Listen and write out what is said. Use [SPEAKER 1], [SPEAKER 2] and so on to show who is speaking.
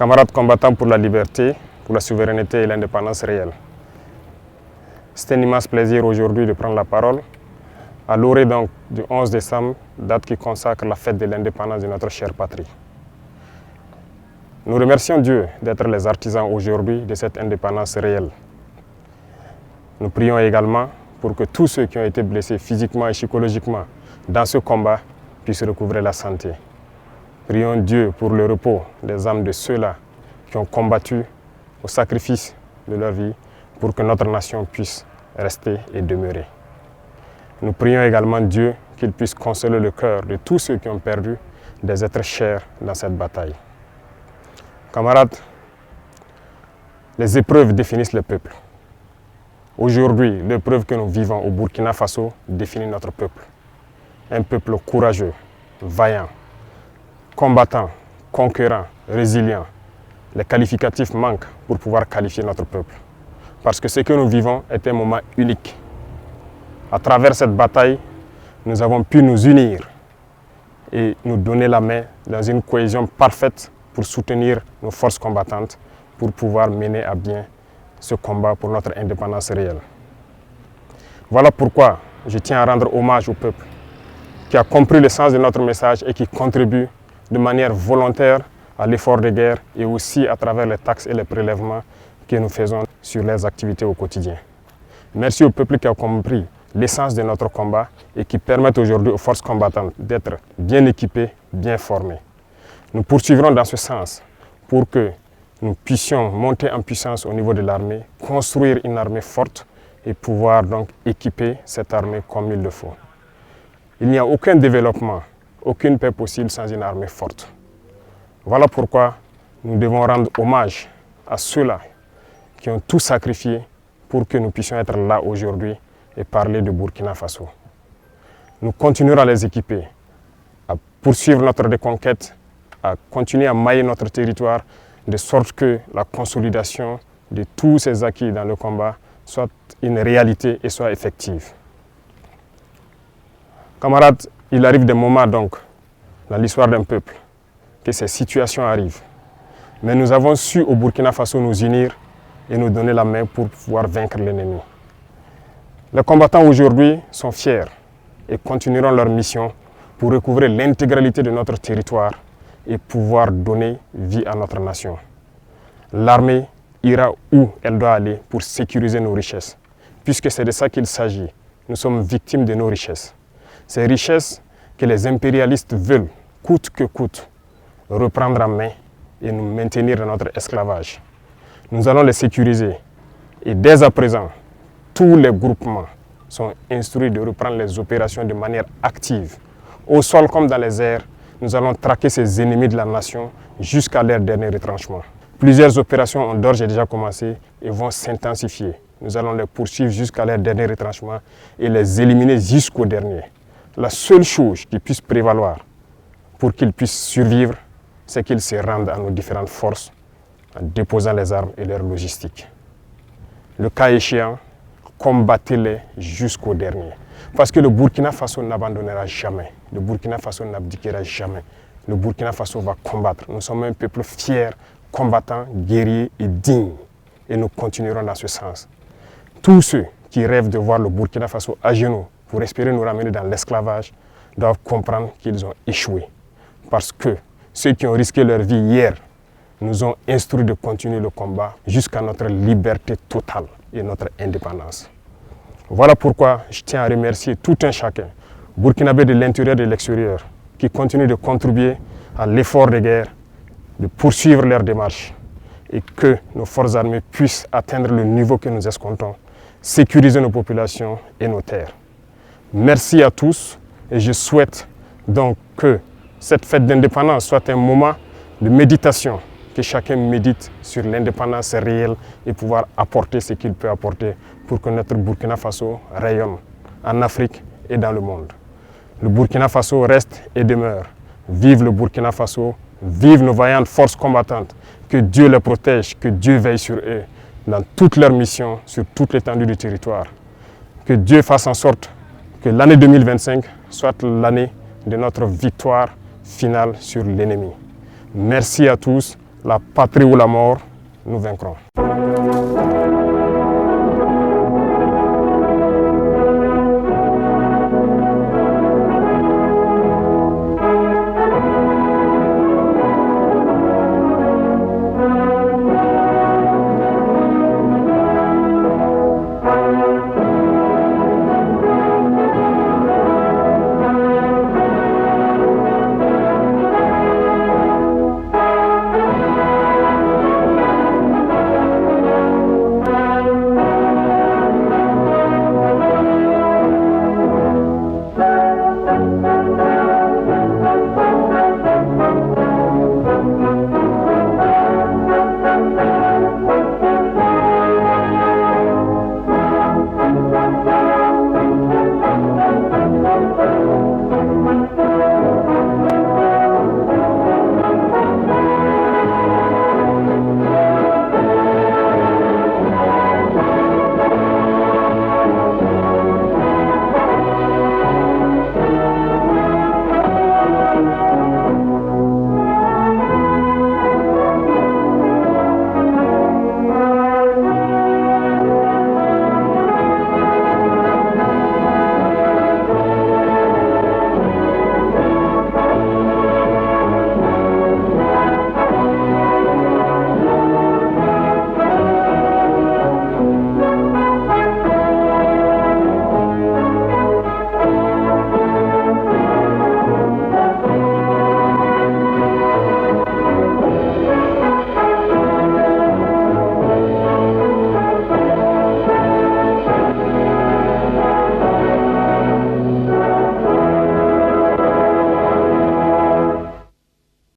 [SPEAKER 1] Camarades combattants pour la liberté, pour la souveraineté et l'indépendance réelle. C'est un immense plaisir aujourd'hui de prendre la parole à l'orée donc du 11 décembre, date qui consacre la fête de l'indépendance de notre chère patrie. Nous remercions Dieu d'être les artisans aujourd'hui de cette indépendance réelle. Nous prions également pour que tous ceux qui ont été blessés physiquement et psychologiquement dans ce combat puissent recouvrer la santé. Prions Dieu pour le repos des âmes de ceux-là qui ont combattu au sacrifice de leur vie pour que notre nation puisse rester et demeurer. Nous prions également Dieu qu'il puisse consoler le cœur de tous ceux qui ont perdu des êtres chers dans cette bataille. Camarades, les épreuves définissent le peuple. Aujourd'hui, l'épreuve que nous vivons au Burkina Faso définit notre peuple. Un peuple courageux, vaillant, combattant, conquérant, résilient. Les qualificatifs manquent pour pouvoir qualifier notre peuple. Parce que ce que nous vivons est un moment unique. À travers cette bataille, nous avons pu nous unir et nous donner la main dans une cohésion parfaite pour soutenir nos forces combattantes pour pouvoir mener à bien ce combat pour notre indépendance réelle. Voilà pourquoi je tiens à rendre hommage au peuple qui a compris le sens de notre message et qui contribue de manière volontaire à l'effort de guerre et aussi à travers les taxes et les prélèvements que nous faisons sur les activités au quotidien. Merci au peuple qui a compris l'essence de notre combat et qui permettent aujourd'hui aux forces combattantes d'être bien équipées, bien formées. Nous poursuivrons dans ce sens pour que nous puissions monter en puissance au niveau de l'armée, construire une armée forte et pouvoir donc équiper cette armée comme il le faut. Il n'y a aucun développement, aucune paix possible sans une armée forte. Voilà pourquoi nous devons rendre hommage à ceux-là qui ont tout sacrifié pour que nous puissions être là aujourd'hui et parler de Burkina Faso. Nous continuerons à les équiper, à poursuivre notre reconquête, à continuer à mailler notre territoire de sorte que la consolidation de tous ces acquis dans le combat soit une réalité et soit effective. Camarades, il arrive des moments donc dans l'histoire d'un peuple que ces situations arrivent. Mais nous avons su au Burkina Faso nous unir et nous donner la main pour pouvoir vaincre l'ennemi. Les combattants aujourd'hui sont fiers et continueront leur mission pour recouvrer l'intégralité de notre territoire et pouvoir donner vie à notre nation. L'armée ira où elle doit aller pour sécuriser nos richesses, puisque c'est de ça qu'il s'agit. Nous sommes victimes de nos richesses. Ces richesses que les impérialistes veulent, coûte que coûte, reprendre en main et nous maintenir dans notre esclavage. Nous allons les sécuriser et dès à présent, tous les groupements sont instruits de reprendre les opérations de manière active. Au sol comme dans les airs, nous allons traquer ces ennemis de la nation jusqu'à leur dernier retranchement. Plusieurs opérations ont d'ores et déjà commencé et vont s'intensifier. Nous allons les poursuivre jusqu'à leur dernier retranchement et les éliminer jusqu'au dernier. La seule chose qui puisse prévaloir pour qu'ils puissent survivre, c'est qu'ils se rendent à nos différentes forces en déposant les armes et leur logistique. Le cas échéant, combattez-les jusqu'au dernier. Parce que le Burkina Faso n'abandonnera jamais. Le Burkina Faso n'abdiquera jamais. Le Burkina Faso va combattre. Nous sommes un peuple fier, combattant, guerrier et digne. Et nous continuerons dans ce sens. Tous ceux qui rêvent de voir le Burkina Faso à genoux pour espérer nous ramener dans l'esclavage doivent comprendre qu'ils ont échoué. Parce que ceux qui ont risqué leur vie hier nous ont instruits de continuer le combat jusqu'à notre liberté totale et notre indépendance. Voilà pourquoi je tiens à remercier tout un chacun, burkinabé de l'intérieur et de l'extérieur, qui continuent de contribuer à l'effort de guerre, de poursuivre leur démarche et que nos forces armées puissent atteindre le niveau que nous escomptons, sécuriser nos populations et nos terres. Merci à tous et je souhaite donc que cette fête d'indépendance soit un moment de méditation, que chacun médite sur l'indépendance réelle et pouvoir apporter ce qu'il peut apporter pour que notre Burkina Faso rayonne en Afrique et dans le monde. Le Burkina Faso reste et demeure. Vive le Burkina Faso, vive nos vaillantes forces combattantes. Que Dieu les protège, que Dieu veille sur eux dans toutes leurs missions, sur toute l'étendue du territoire. Que Dieu fasse en sorte que l'année 2025 soit l'année de notre victoire finale sur l'ennemi. Merci à tous. la patrie ou la mort, nous vaincrons.